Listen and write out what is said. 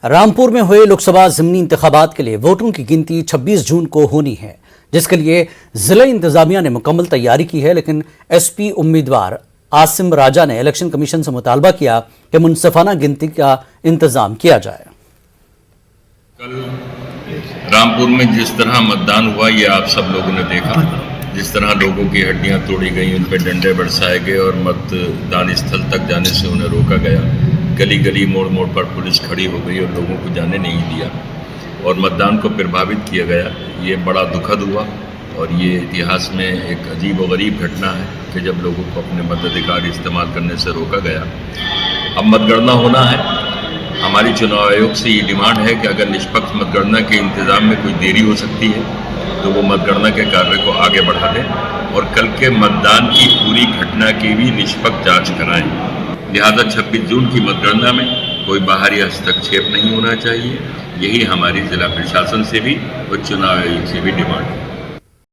रामपुर में हुए लोकसभा ज़िमनी इंतखाबात के लिए वोटों की गिनती 26 जून को होनी है, जिसके लिए जिला इंतजामिया ने मुकम्मल तैयारी की है। लेकिन एसपी उम्मीदवार आसिम राजा ने इलेक्शन कमीशन से मुतालबा किया कि मुनसिफाना गिनती का इंतजाम किया जाए। कल रामपुर में जिस तरह मतदान हुआ ये आप सब लोगों ने देखा, जिस तरह लोगों की हड्डियां तोड़ी गई, उन पर डंडे बरसाए गए और मतदान स्थल तक जाने से उन्हें रोका गया। गली गली मोड़ मोड़ पर पुलिस खड़ी हो गई और लोगों को जाने नहीं दिया और मतदान को प्रभावित किया गया। ये बड़ा दुखद हुआ और ये इतिहास में एक अजीब व गरीब घटना है कि जब लोगों को अपने मताधिकार इस्तेमाल करने से रोका गया। अब मतगणना होना है। हमारी चुनाव आयोग से ये डिमांड है कि अगर निष्पक्ष मतगणना के इंतजाम में कोई देरी हो सकती है तो वो मतगणना के कार्य को आगे बढ़ा दें और कल के मतदान की पूरी घटना की भी निष्पक्ष जांच कराएं। लिहाजा 26 जून की मतगणना में कोई बाहरी हस्तक्षेप नहीं होना चाहिए। यही हमारी जिला प्रशासन से भी और चुनाव आयोग से भी डिमांड है।